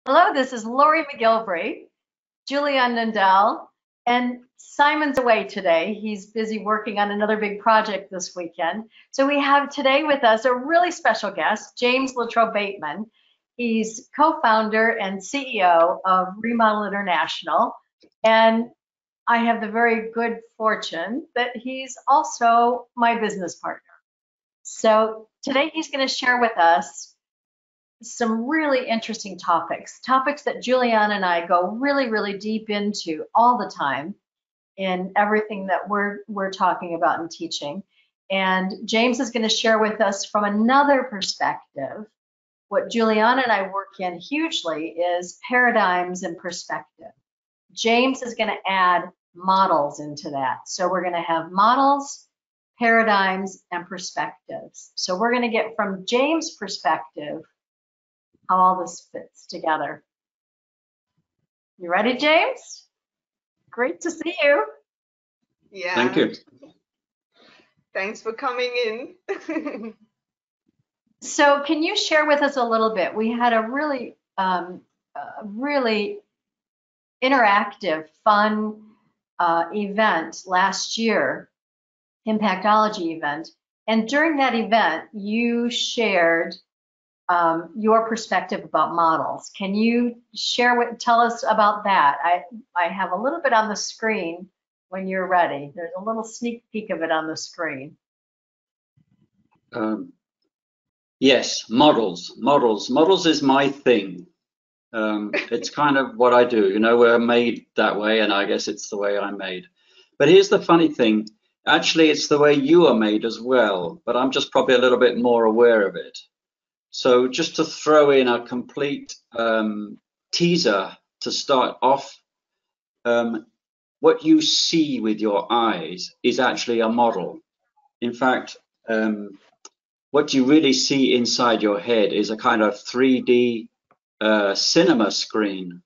Hello, this is Lori McGilvery, Juliane Nendel, and Simon's away today. He's busy working on another big project this weekend. So we have today with us a really special guest, James LaTrobe-Bateman. He's co-founder and CEO of ReModel International. And I have the very good fortune that he's also my business partner. So today he's going to share with us some really interesting topics that Juliane and I go really deep into all the time in everything that we're talking about and teaching. And James is going to share with us from another perspective. What Juliane and I work in hugely is paradigms and perspective. James is going to add models into that. So we're going to have models, paradigms, and perspectives. So we're going to get from James' perspective how all this fits together. You ready, James? Great to see you. Yeah. Thank you. Thanks for coming in. So can you share with us a little bit? We had a really interactive, fun event last year, Impactology event. And during that event, you shared your perspective about models. Can you tell us about that? I have a little bit on the screen when you're ready. There's a little sneak peek of it on the screen. Yes, models is my thing. It's kind of what I do. You know, we're made that way, and I guess it's the way I'm made. But here's the funny thing. Actually, it's the way you are made as well, but I'm just probably a little bit more aware of it. So just to throw in a complete teaser to start off, what you see with your eyes is actually a model. In fact, what you really see inside your head is a kind of 3D cinema screen,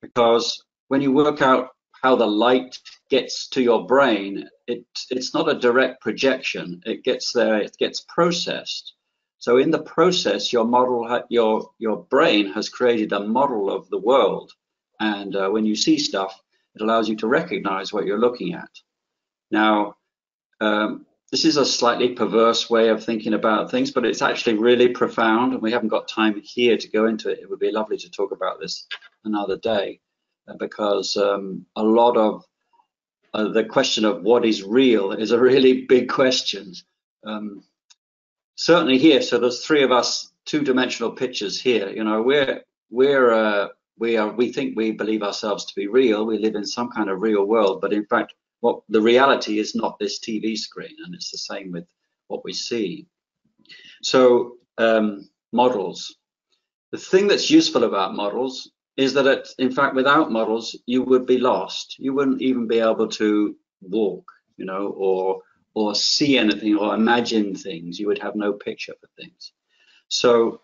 because when you work out how the light gets to your brain, it's not a direct projection. It gets there, it gets processed. So in the process, your model, your brain has created a model of the world, and when you see stuff, it allows you to recognize what you're looking at. Now, this is a slightly perverse way of thinking about things, but it's actually really profound, and we haven't got time here to go into it. It would be lovely to talk about this another day, because a lot of the question of what is real is a really big question. Certainly here, so there's three of us, two-dimensional pictures here. You know, we think we believe ourselves to be real. We live in some kind of real world, but in fact, what the reality is not this TV screen, and it's the same with what we see. So models. The thing that's useful about models is that in fact, without models, you would be lost. You wouldn't even be able to walk, you know, or see anything or imagine things. You would have no picture for things. So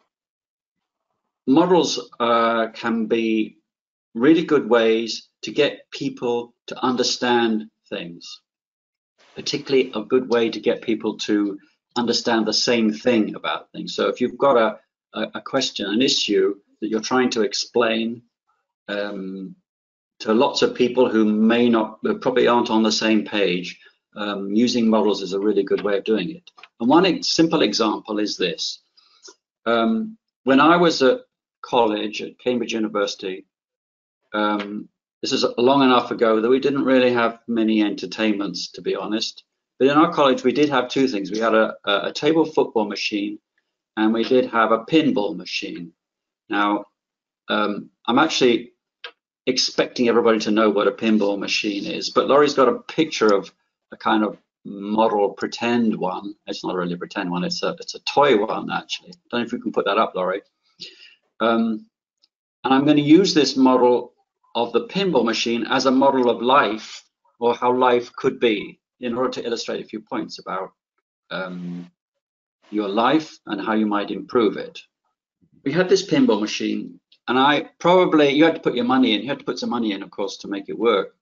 models can be really good ways to get people to understand things, particularly a good way to get people to understand the same thing about things. So if you've got a question, an issue that you're trying to explain to lots of people who probably aren't on the same page, using models is a really good way of doing it. And one simple example is this. When I was at college at Cambridge University, this is long enough ago that we didn't really have many entertainments, to be honest. But in our college, we did have two things. We had a table football machine, and we did have a pinball machine. Now, I'm actually expecting everybody to know what a pinball machine is, but Laurie's got a picture of a kind of model pretend one. It's not really a pretend one, it's a toy one, actually. I don't know if you can put that up, Laurie. And I'm going to use this model of the pinball machine as a model of life, or how life could be, in order to illustrate a few points about your life and how you might improve it. We had this pinball machine, and you had to put your money in. You had to put some money in, of course, to make it work.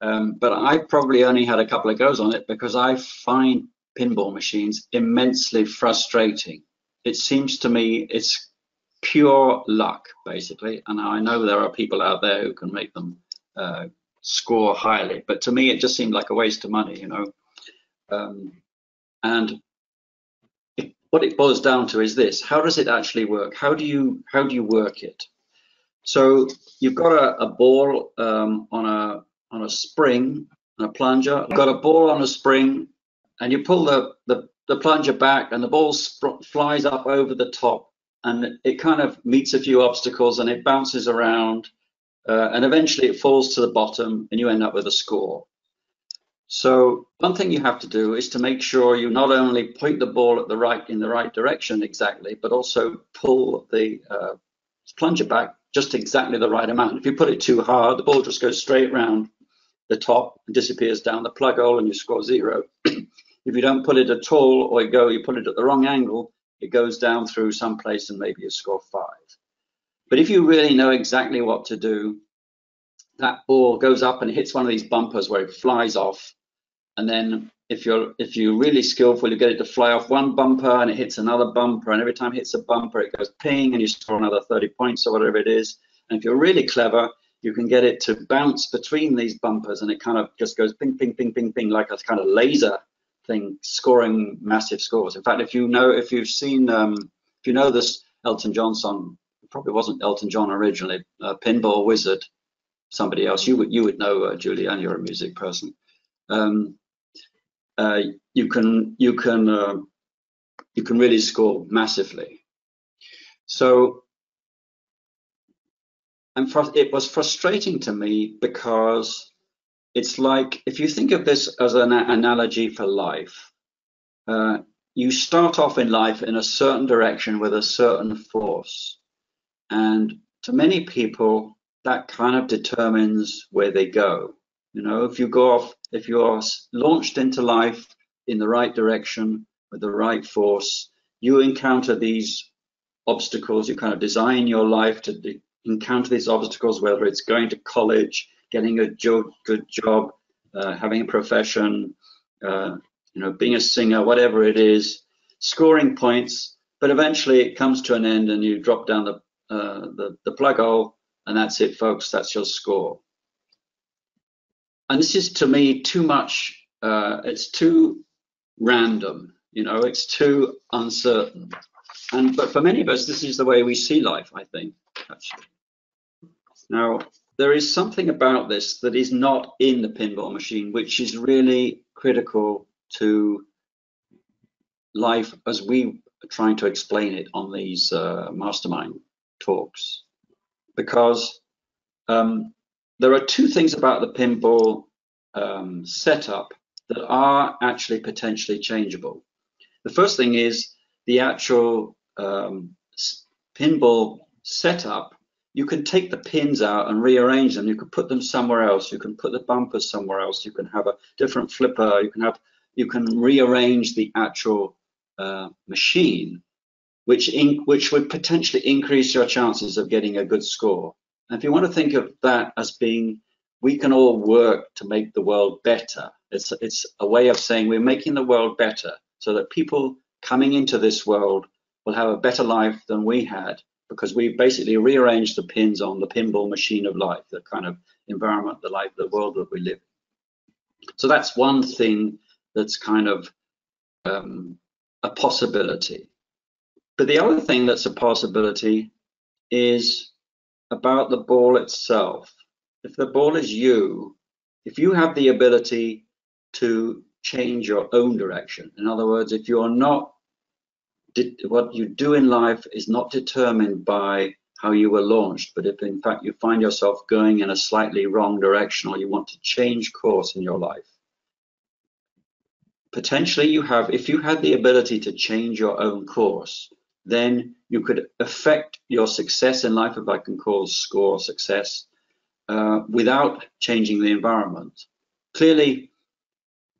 But I probably only had a couple of goes on it because I find pinball machines immensely frustrating. It seems to me it's pure luck, basically. And I know there are people out there who can make them score highly, but to me, it just seemed like a waste of money, you know. And what it boils down to is this: how does it actually work? How do you work it? So you've got a ball on a spring, a plunger. You've got a ball on a spring, and you pull the plunger back, and the ball flies up over the top, and it kind of meets a few obstacles, and it bounces around, and eventually it falls to the bottom, and you end up with a score. So one thing you have to do is to make sure you not only point the ball in the right direction exactly, but also pull the plunger back just exactly the right amount. If you put it too hard, the ball just goes straight around the top and disappears down the plug hole, and you score 0. If you don't put it at all, or you put it at the wrong angle, it goes down through some place and maybe you score 5. But if you really know exactly what to do, that ball goes up and hits one of these bumpers where it flies off. And then if you're really skillful, you get it to fly off one bumper and it hits another bumper, and every time it hits a bumper, it goes ping and you score another 30 points or whatever it is. And if you're really clever, you can get it to bounce between these bumpers, and it kind of just goes ping, ping, ping, ping, ping, like a kind of laser thing, scoring massive scores. In fact, if you know this Elton John song, it probably wasn't Elton John originally, Pinball Wizard, somebody else, you would know, Juliane, you're a music person. You can really score massively. So, and it was frustrating to me, because it's like, if you think of this as an analogy for life, you start off in life in a certain direction with a certain force, and to many people that kind of determines where they go. You know, if you're launched into life in the right direction with the right force, you encounter these obstacles. You kind of design your life to encounter these obstacles, whether it's going to college, getting a good job, having a profession, being a singer, whatever it is, scoring points. But eventually it comes to an end, and you drop down the plug hole, and that's it, folks. That's your score. And this is, to me, too much. It's too random. It's too uncertain. But for many of us, this is the way we see life, I think, actually. Now, there is something about this that is not in the pinball machine, which is really critical to life as we are trying to explain it on these mastermind talks. Because there are two things about the pinball setup that are actually potentially changeable. The first thing is the actual pinball setup. You can take the pins out and rearrange them. You can put them somewhere else. You can put the bumpers somewhere else. You can have a different flipper. You can rearrange the actual machine, which would potentially increase your chances of getting a good score. And if you want to think of that as being, we can all work to make the world better. It's a way of saying we're making the world better, so that people coming into this world will have a better life than we had, because we basically rearranged the pins on the pinball machine of life, the kind of environment, the world that we live in. So that's one thing that's kind of a possibility. But the other thing that's a possibility is about the ball itself. If the ball is you, if you have the ability to change your own direction, in other words, if you're not, what you do in life is not determined by how you were launched, but if in fact you find yourself going in a slightly wrong direction, or you want to change course in your life, potentially if you had the ability to change your own course, then you could affect your success in life, if I can call score success, without changing the environment. Clearly,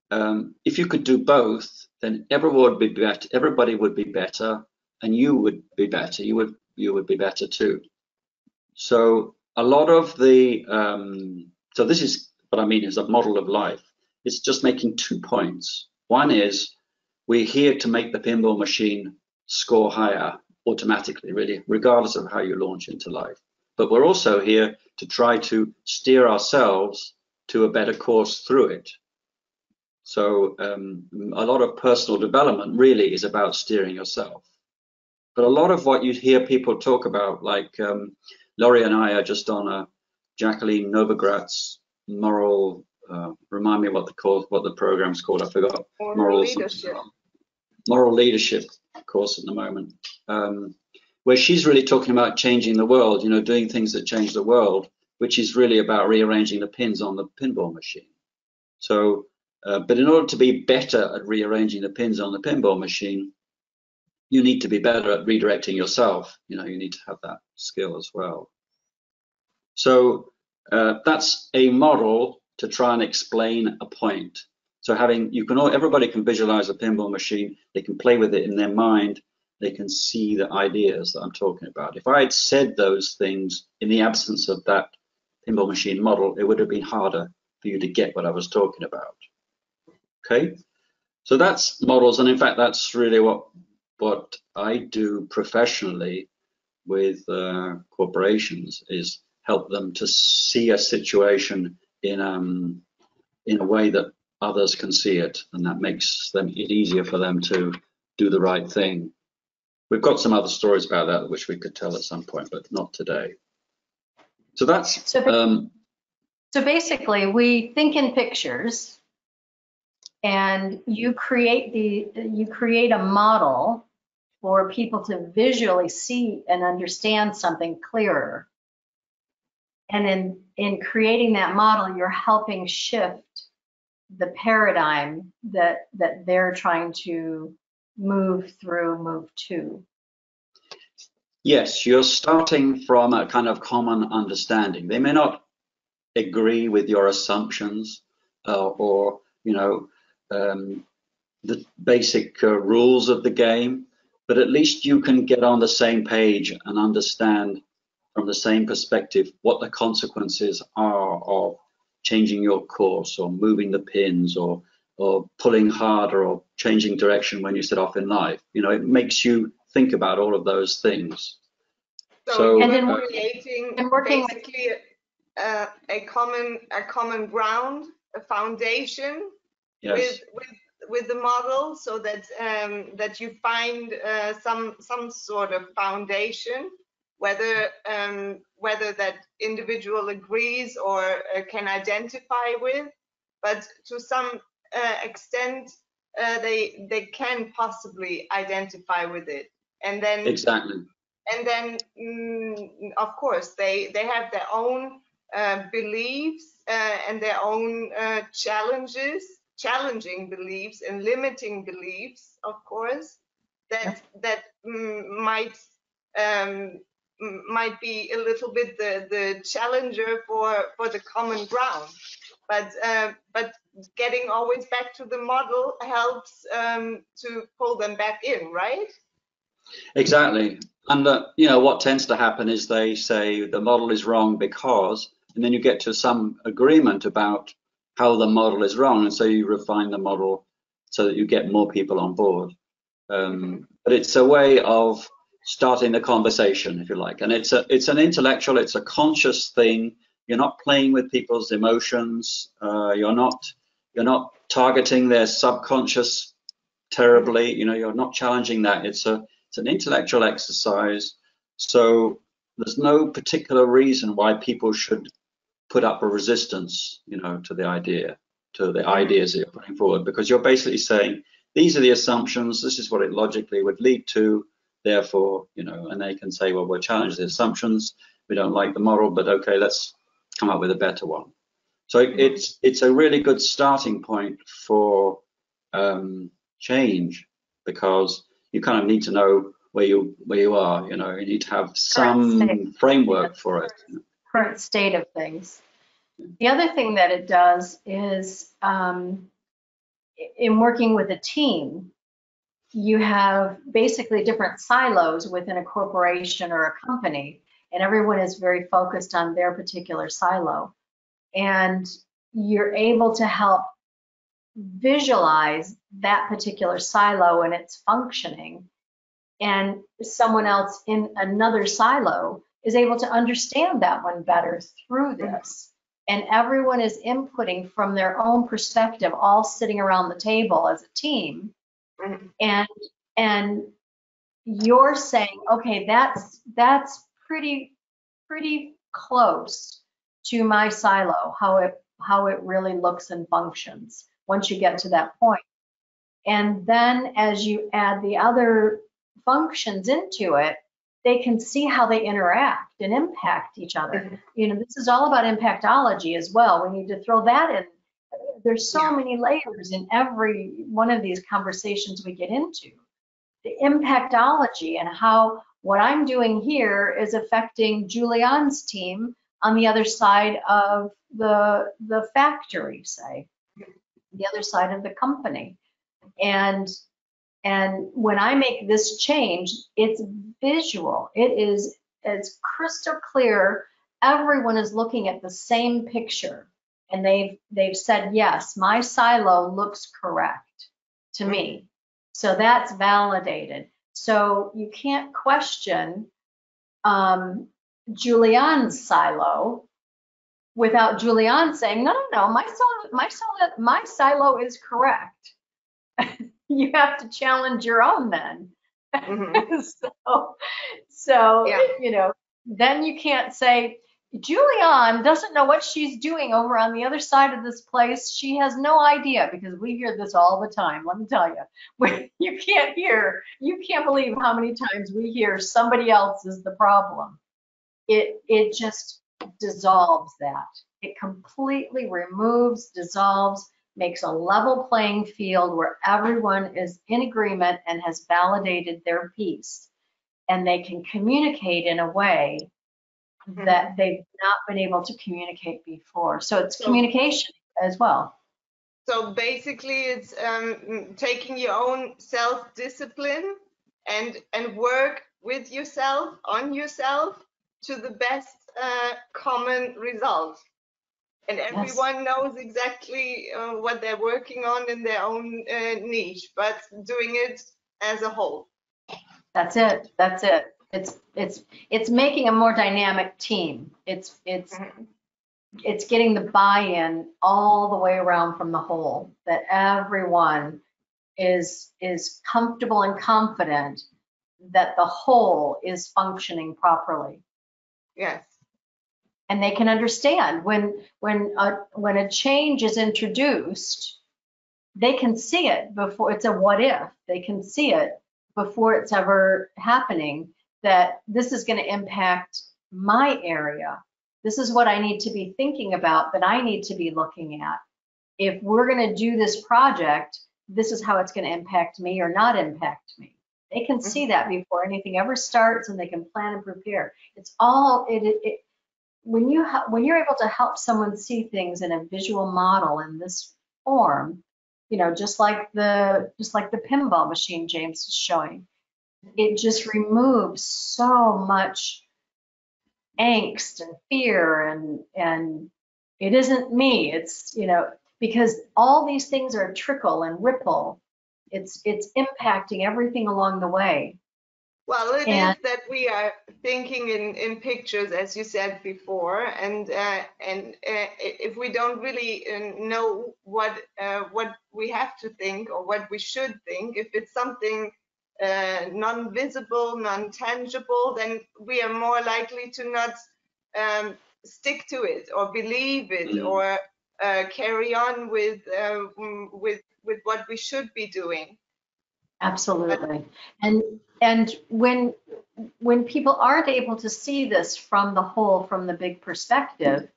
if you could do both, then everybody would be better, and you would be better. You would be better too. So a lot of the so this is what I mean is a model of life. It's just making 2 points. One is we're here to make the pinball machine score higher, automatically, really, regardless of how you launch into life. But we're also here to try to steer ourselves to a better course through it. So a lot of personal development really is about steering yourself. But a lot of what you hear people talk about, like Laurie and I are just on a Jacqueline Novogratz moral, remind me what the program's called, I forgot. Moral leadership. Moral leadership course at the moment, where she's really talking about changing the world, you know, doing things that change the world, which is really about rearranging the pins on the pinball machine. So, but in order to be better at rearranging the pins on the pinball machine, you need to be better at redirecting yourself. You know, you need to have that skill as well. So that's a model to try and explain a point. So everybody can visualize a pinball machine. They can play with it in their mind. They can see the ideas that I'm talking about. If I had said those things in the absence of that pinball machine model, it would have been harder for you to get what I was talking about. Okay, so that's models, and in fact, that's really what I do professionally with corporations, is help them to see a situation in a way that others can see it, and that makes it easier for them to do the right thing. We've got some other stories about that which we could tell at some point, but not today. So that's so basically we think in pictures, and you create a model for people to visually see and understand something clearer. And in creating that model, you're helping shift the paradigm that they're trying to move to. Yes, you're starting from a kind of common understanding. They may not agree with your assumptions or you know, the basic rules of the game, but at least you can get on the same page and understand from the same perspective what the consequences are of changing your course or moving the pins or pulling harder or changing direction when you set off in life. You know, it makes you think about all of those things. So you're creating basically a common ground, a foundation. Yes. With the model, so that that you find some sort of foundation, whether that individual agrees or can identify with, but to some extent they can possibly identify with it, and then exactly, and then of course they have their own beliefs and their own challenging beliefs and limiting beliefs, of course, that might be a little bit the challenger for the common ground. But getting always back to the model helps to pull them back in, right? Exactly. And you know, what tends to happen is they say the model is wrong because, and then you get to some agreement about how the model is wrong, and so you refine the model so that you get more people on board. But it's a way of starting the conversation, if you like, and it's an intellectual, it's a conscious thing. You're not playing with people's emotions. You're not targeting their subconscious terribly. You know, you're not challenging that. It's an intellectual exercise. So there's no particular reason why people should put up a resistance, you know, to the ideas that you're putting forward, because you're basically saying these are the assumptions, this is what it logically would lead to, therefore, you know, and they can say, well, we'll challenge the assumptions, we don't like the model, but okay, let's come up with a better one. So it's a really good starting point for change, because you kind of need to know where you are, you know, you need to have some framework for it. Current state of things. The other thing that it does is in working with a team, you have basically different silos within a corporation or a company, and everyone is very focused on their particular silo. And you're able to help visualize that particular silo and its functioning, and someone else in another silo is able to understand that one better through this. And everyone is inputting from their own perspective, all sitting around the table as a team. And you're saying, okay, that's pretty close to my silo, how it really looks and functions once you get to that point. And then as you add the other functions into it, they can see how they interact and impact each other. You know, this is all about impactology as well. We need to throw that in. There's so many layers in every one of these conversations we get into. The impactology and how what I'm doing here is affecting Juliane's team on the other side of the factory, say, the other side of the company. And when I make this change, it's visual. It's crystal clear. Everyone is looking at the same picture, and they've said, yes, my silo looks correct to me. So that's validated. So you can't question Juliane's silo without Juliane saying, no, my silo is correct. You have to challenge your own then. So Yeah. you know, then you can't say, Juliane doesn't know what she's doing over on the other side of this place. She has no idea, because we hear this all the time. Let me tell you, you can't believe how many times we hear somebody else is the problem. It just dissolves that. It completely removes, dissolves, makes a level playing field where everyone is in agreement and has validated their piece, and they can communicate in a way that they've not been able to communicate before. So it's communication as well. So basically it's taking your own self-discipline and work with yourself, on yourself, to the best common result. And everyone knows exactly what they're working on in their own niche, but doing it as a whole. That's it. That's it. It's making a more dynamic team. It's getting the buy-in all the way around from the whole, that everyone is comfortable and confident that the whole is functioning properly. Yes. And they can understand when a change is introduced, they can see it before it's a what if. They can see it before it's ever happening, that this is going to impact my area. This is what I need to be thinking about, that I need to be looking at. If we're going to do this project, this is how it's going to impact me or not impact me. They can see that before anything ever starts, and they can plan and prepare. It's all when you're able to help someone see things in a visual model in this form, you know, just like the pinball machine James is showing, it just removes so much angst and fear, and it isn't me. It's, you know, because all these things are a trickle and ripple. It's impacting everything along the way. Well, it is that we are thinking in pictures, as you said before, and if we don't really know what we have to think or what we should think, if it's something non-visible, non-tangible, then we are more likely to not stick to it or believe it or carry on with what we should be doing. Absolutely. And when people aren't able to see this from the whole, from the big perspective,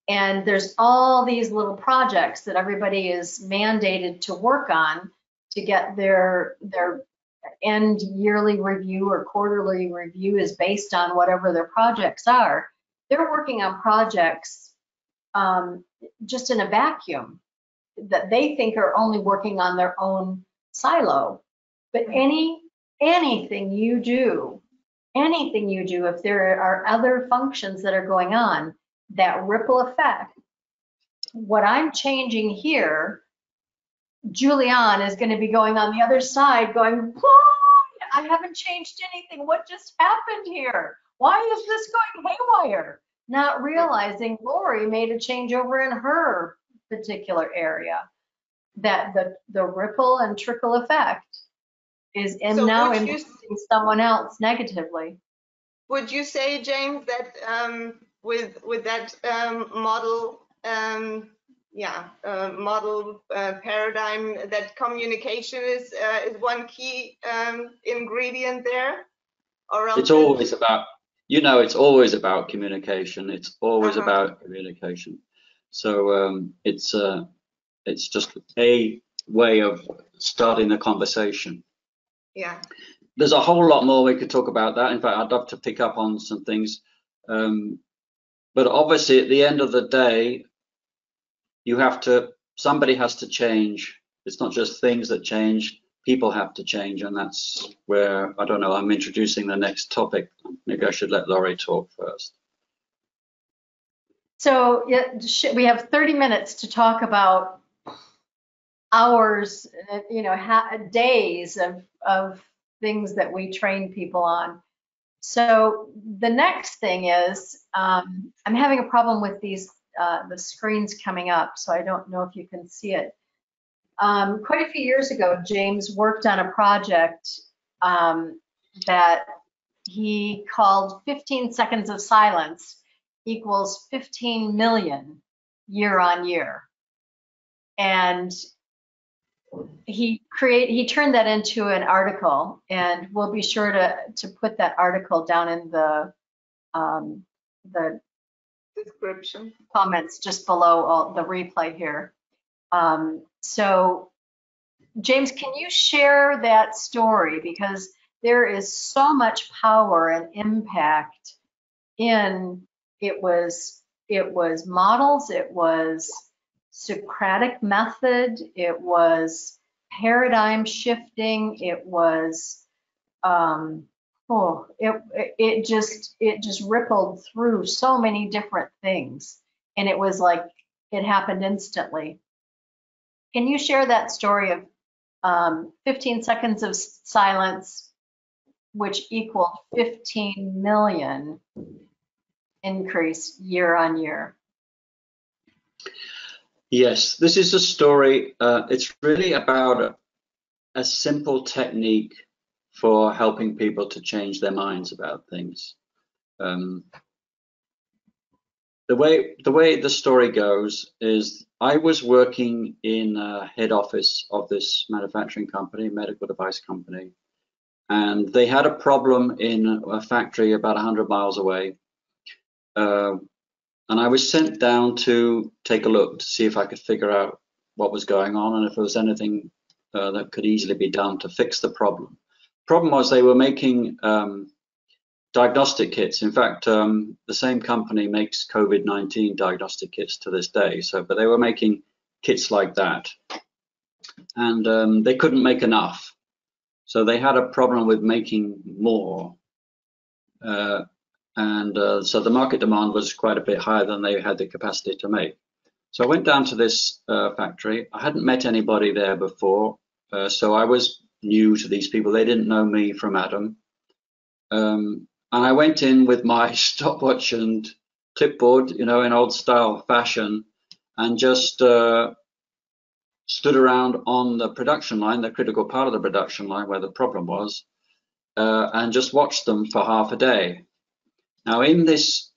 and there's all these little projects that everybody is mandated to work on to get their end yearly review or quarterly review is based on whatever their projects are. They're working on projects just in a vacuum that they think are only working on their own silo. But anything you do, if there are other functions that are going on, that ripple effect, what I'm changing here, Juliane is going to be going on the other side going, I haven't changed anything. What just happened here? Why is this going haywire? Not realizing Lori made a change over in her particular area. That the ripple and trickle effect is So now would you impacting someone else negatively. would you say, James, that with that model paradigm, that communication is one key ingredient there, or else It's always about, it's always about communication. It's always about communication. So it's just a way of starting the conversation. Yeah. There's a whole lot more we could talk about that. In fact, I'd love to pick up on some things. But obviously, at the end of the day, somebody has to change. It's not just things that change, people have to change. And that's where, I don't know, I'm introducing the next topic. Maybe I should let Laurie talk first. So we have 30 minutes to talk about hours, days of things that we train people on. So the next thing is, I'm having a problem with these, the screens coming up, so I don't know if you can see it. Quite a few years ago, James worked on a project that he called 15 seconds of silence equals 15 million year on year. And he turned that into an article, and we'll be sure to put that article down in the description comments just below the replay here. So James, can you share that story, because there is so much power and impact in it was models, it was Socratic method, it was paradigm shifting, it was it just rippled through so many different things, and it was like it happened instantly. Can you share that story of 15 seconds of silence, which equaled 15 million increase year on year? Yes, this is a story. It's really about a simple technique for helping people to change their minds about things. The way the story goes is, I was working in head office of this manufacturing company, medical device company, and they had a problem in a factory about 100 miles away. And I was sent down to take a look to see if I could figure out what was going on and if there was anything that could easily be done to fix the problem. Problem was, they were making diagnostic kits. In fact, the same company makes COVID-19 diagnostic kits to this day. But they were making kits like that, and they couldn't make enough. So they had a problem with making more. So the market demand was quite a bit higher than they had the capacity to make. So I went down to this factory. I hadn't met anybody there before, so I was new to these people. They didn't know me from Adam. And I went in with my stopwatch and clipboard, in old style fashion, and just stood around on the production line, the critical part of the production line where the problem was, and just watched them for half a day. Now, in this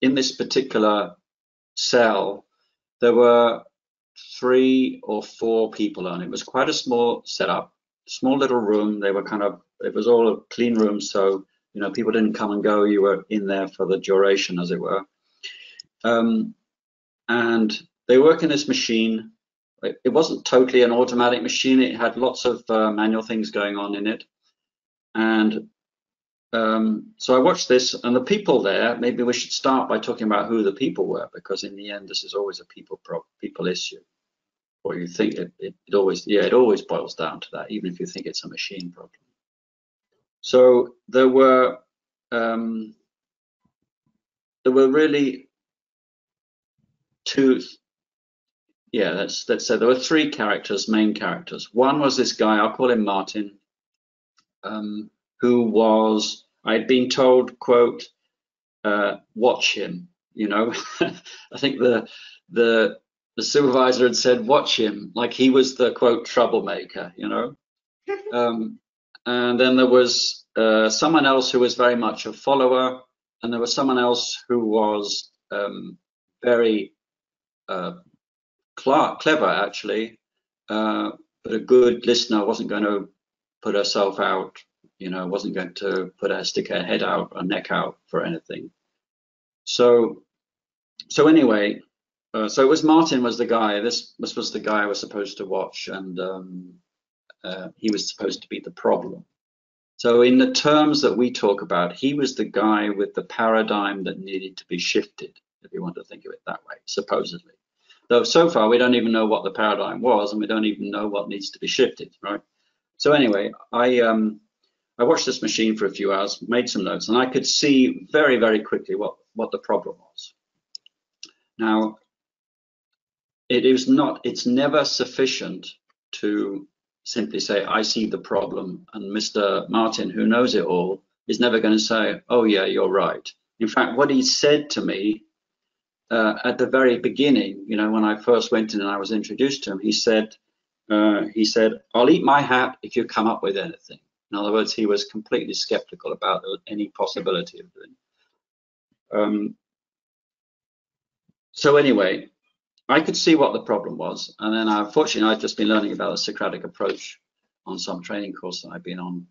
particular cell, there were 3 or 4 people on it. It was quite a small setup, small little room. They were it was all a clean room, so people didn't come and go. You were in there for the duration, as it were. And they work in this machine. It wasn't totally an automatic machine. It had lots of manual things going on in it. And so I watched this, and the people there, maybe we should start by talking about who the people were, because in the end, this is always a people issue. Or you think it always boils down to that, even if you think it's a machine problem. So there were really let's say there were 3 main characters. One was this guy, I'll call him Martin. who was, I'd been told, quote, watch him, you know. I think the supervisor had said, watch him, like he was the, quote, troublemaker, you know. And then there was someone else who was very much a follower, and there was someone else who was very clever, actually, but a good listener, wasn't going to put herself out, you know, wasn't going to stick her head out or neck out for anything. So anyway, so it was Martin was the guy. This was the guy I was supposed to watch, and he was supposed to be the problem. So in the terms that we talk about, he was the guy with the paradigm that needed to be shifted, if you want to think of it that way, supposedly. Though so far we don't even know what the paradigm was, and we don't even know what needs to be shifted, right? So anyway, I watched this machine for a few hours, made some notes, and I could see very, very quickly what the problem was. Now, it's never sufficient to simply say, I see the problem, and Mr. Martin, who knows it all, is never going to say, oh yeah, you're right. In fact, what he said to me at the very beginning, you know, when I first went in and I was introduced to him, he said, I'll eat my hat if you come up with anything. In other words, he was completely skeptical about any possibility of doing. So anyway, I could see what the problem was, and then unfortunately I'd just been learning about the Socratic approach on some training course that I'd been on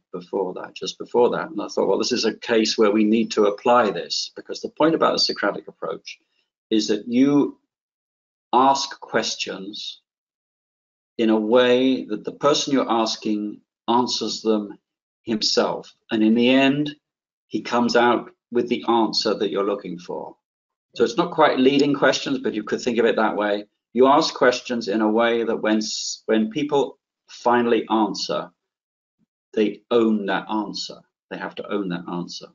just before that, and I thought, well, this is a case where we need to apply this, because the point about the Socratic approach is that you ask questions in a way that the person you're asking answers them himself, and in the end he comes out with the answer that you're looking for. So it's not quite leading questions, but you could think of it that way. You ask questions in a way that when people finally answer, they own that answer. They have to own that answer,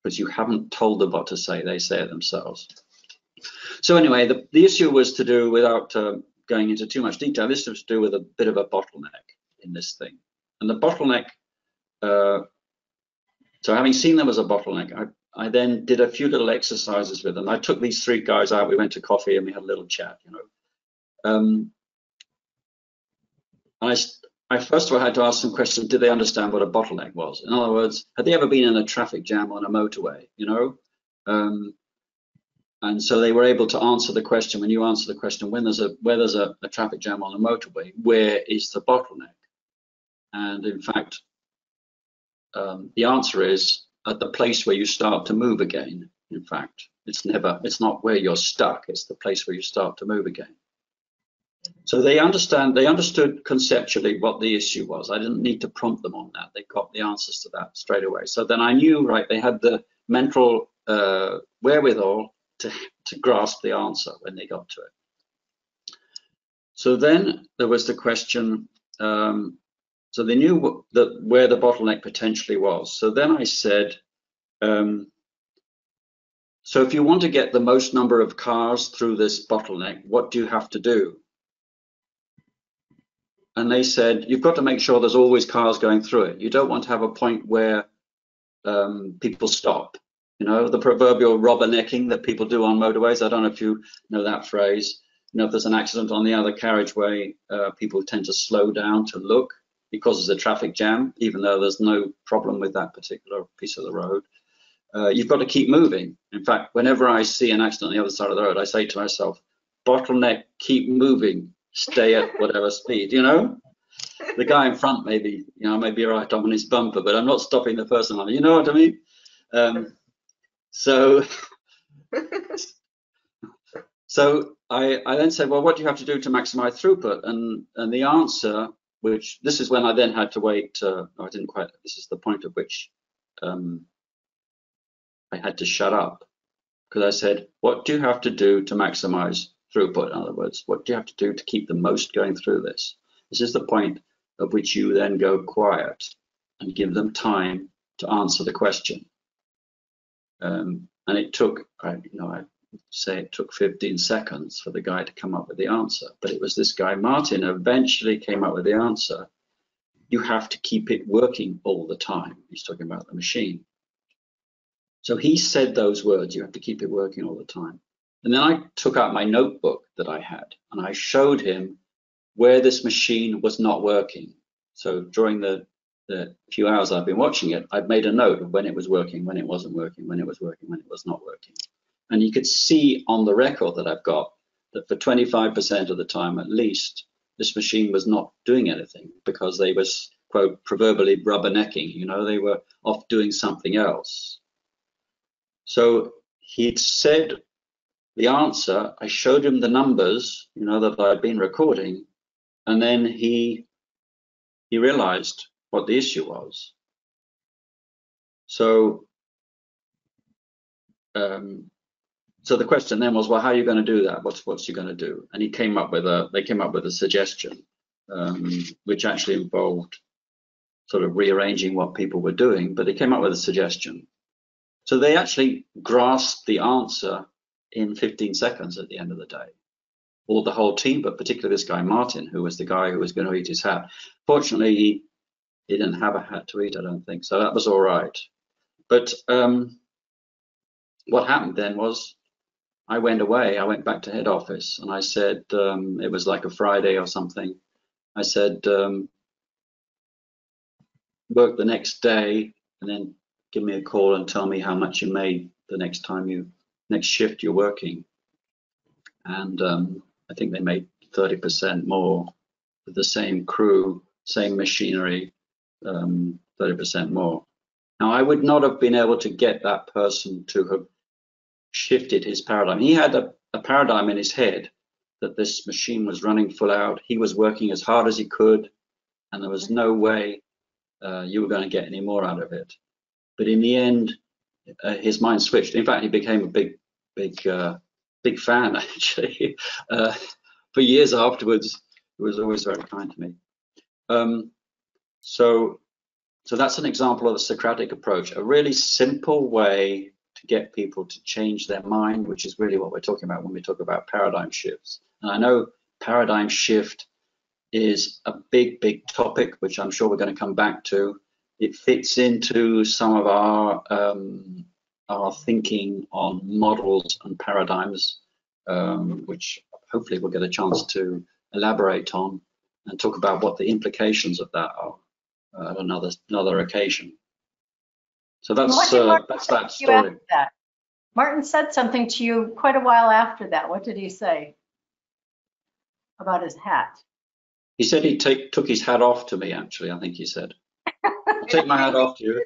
because you haven't told them what to say, they say it themselves. So anyway, the issue was to do, without going into too much detail, this was to do with a bit of a bottleneck in this thing. And the bottleneck, so having seen there was a bottleneck, I then did a few little exercises with them. I took these three guys out, we went to coffee and we had a little chat, you know. I first of all had to ask some questions. Did they understand what a bottleneck was? In other words, had they ever been in a traffic jam on a motorway, you know? And so they were able to answer the question. When you answer the question, where there's a traffic jam on a motorway, where is the bottleneck? And in fact, the answer is at the place where you start to move again. In fact, it's not where you're stuck, it's the place where you start to move again. So they understood conceptually what the issue was. I didn't need to prompt them on that. They got the answers to that straight away. So then I knew, right, they had the mental wherewithal to grasp the answer when they got to it. So then there was the question, so they knew where the bottleneck potentially was. So then I said, so if you want to get the most number of cars through this bottleneck, what do you have to do? And they said, you've got to make sure there's always cars going through it. You don't want to have a point where people stop. You know, the proverbial rubbernecking that people do on motorways. I don't know if you know that phrase. You know, if there's an accident on the other carriageway, people tend to slow down to look, because there's a traffic jam, even though there's no problem with that particular piece of the road. You've got to keep moving. In fact, whenever I see an accident on the other side of the road, I say to myself, bottleneck, keep moving, stay at whatever speed, you know? The guy in front maybe, you know, maybe right on his bumper, but I'm not stopping the person on it, you know what I mean? So I then said, well, what do you have to do to maximize throughput? And the answer, which this is when I then had to wait, no, I didn't quite, this is the point at which I had to shut up, because I said, what do you have to do to maximize throughput? In other words, what do you have to do to keep the most going through this? This is the point at which you then go quiet and give them time to answer the question. And it took, I'd say it took 15 seconds for the guy to come up with the answer. But it was this guy, Martin, eventually came up with the answer you have to keep it working all the time. He's talking about the machine. So he said those words, you have to keep it working all the time. And then I took out my notebook that I had and I showed him where this machine was not working. So during the few hours I've been watching it, I've made a note of when it was working, when it wasn't working, when it was working, when it was not working. And you could see on the record that I've got that for 25% of the time at least, this machine was not doing anything because they was, quote, proverbially rubbernecking, you know, they were off doing something else. So he'd said the answer, I showed him the numbers, you know, that I'd been recording, and then he realized what the issue was. So, so the question then was, well, how are you going to do that? What's you going to do? And he came up with they came up with a suggestion, which actually involved sort of rearranging what people were doing, but they came up with a suggestion. So they actually grasped the answer in 15 seconds at the end of the day. Or the whole team, but particularly this guy, Martin, who was the guy who was going to eat his hat. Fortunately, he didn't have a hat to eat, I don't think, so that was all right. But what happened then was I went away, I went back to head office, and I said, it was like a Friday or something, I said, work the next day and then give me a call and tell me how much you made the next shift you're working. And I think they made 30% more with the same crew, same machinery, 30% more. Now, I would not have been able to get that person to have shifted his paradigm. He had a paradigm in his head that this machine was running full out. He was working as hard as he could, and there was no way you were going to get any more out of it. But in the end, his mind switched. In fact, he became a big fan, actually. For years afterwards, he was always very kind to me. So that's an example of the Socratic approach, a really simple way to get people to change their mind, which is really what we're talking about when we talk about paradigm shifts. And I know paradigm shift is a big topic, which I'm sure we're going to come back to. It fits into some of our thinking on models and paradigms, which hopefully we'll get a chance to elaborate on and talk about what the implications of that are at another occasion. So that's that story. That? Martin said something to you quite a while after that. What did he say about his hat? He said he took his hat off to me, actually, I think he said. I'll take my hat off to you.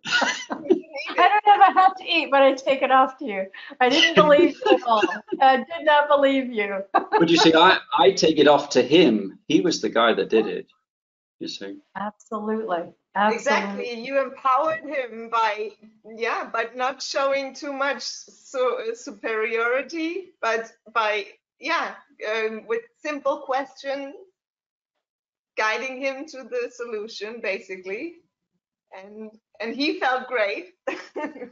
I don't have a hat to eat, but I take it off to you. I didn't believe you at all. I did not believe you. But you see, I take it off to him. He was the guy that did it, you see. Absolutely. Exactly. You empowered him by not showing too much superiority, but by, with simple questions, guiding him to the solution, basically. And he felt great.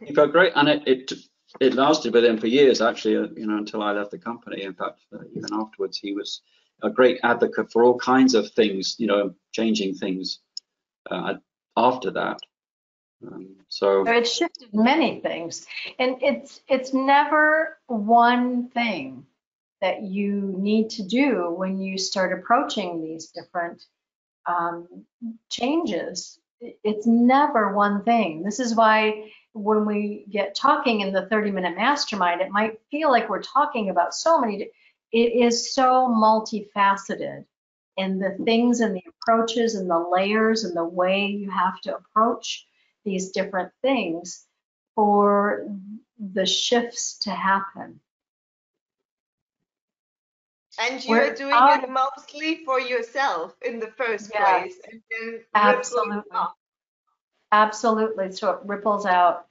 He felt great, and it lasted with him for years, actually, until I left the company. In fact, even afterwards, he was a great advocate for all kinds of things, changing things after that. So it shifted many things, and it's never one thing that you need to do when you start approaching these different changes. It's never one thing. This is why when we get talking in the 30-minute mastermind, it might feel like we're talking about so many. It is so multifaceted, and the things and the approaches and the layers and the way you have to approach these different things for the shifts to happen. And you're doing it mostly for yourself in the first place. And then Absolutely. So it ripples out.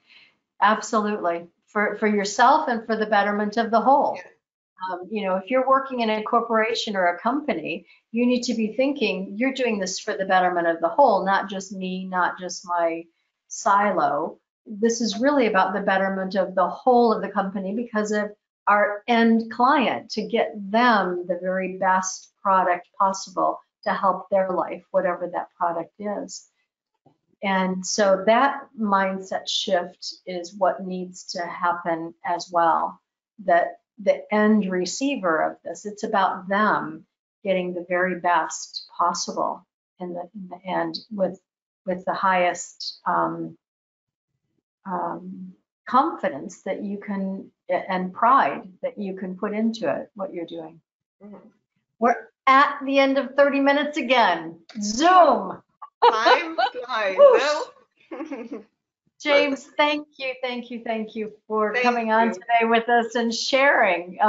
Absolutely. For yourself and for the betterment of the whole. Yeah. If you're working in a corporation or a company, you need to be thinking you're doing this for the betterment of the whole, not just me, not just my silo. This is really about the betterment of the whole of the company because of our end client, to get them the very best product possible to help their life, whatever that product is. And so that mindset shift is what needs to happen as well. That the end receiver of this, it's about them getting the very best possible in the end with the highest confidence that you can, and pride that you can put into it, what you're doing. We're at the end of 30 minutes again. Zoom. Time flies. James, thank you for coming on today with us and sharing.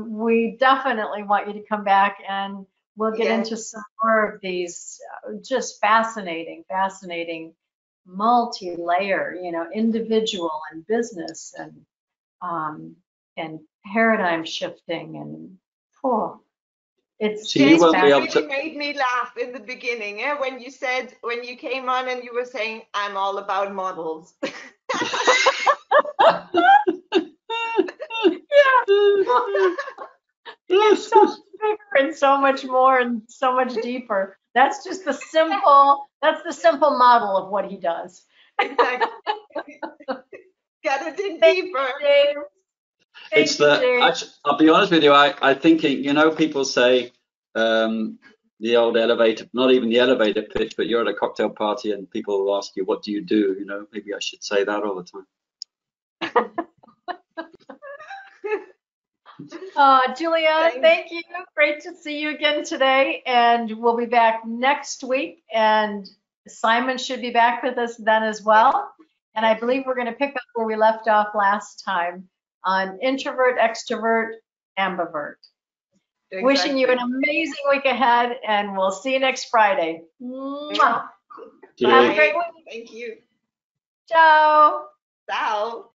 We definitely want you to come back, and we'll get into some more of these just fascinating, multi-layer, individual and business and paradigm shifting, and it's So you won't be able really to. made me laugh in the beginning, when you came on and you were saying, I'm all about models. It's so much bigger and so much more and so much deeper. That's just the simple model of what he does. Exactly. Got to dig deeper. It's the. I'll be honest with you. I think people say the old elevator, not even the elevator pitch, but you're at a cocktail party and people will ask you, what do you do? Maybe I should say that all the time. Juliane, thank you. Great to see you again today. And we'll be back next week. And Simon should be back with us then as well. And I believe we're going to pick up where we left off last time on introvert, extrovert, ambivert. Exactly. Wishing you an amazing week ahead, and we'll see you next Friday. Mwah. Have a great week. Thank you. Ciao. Ciao.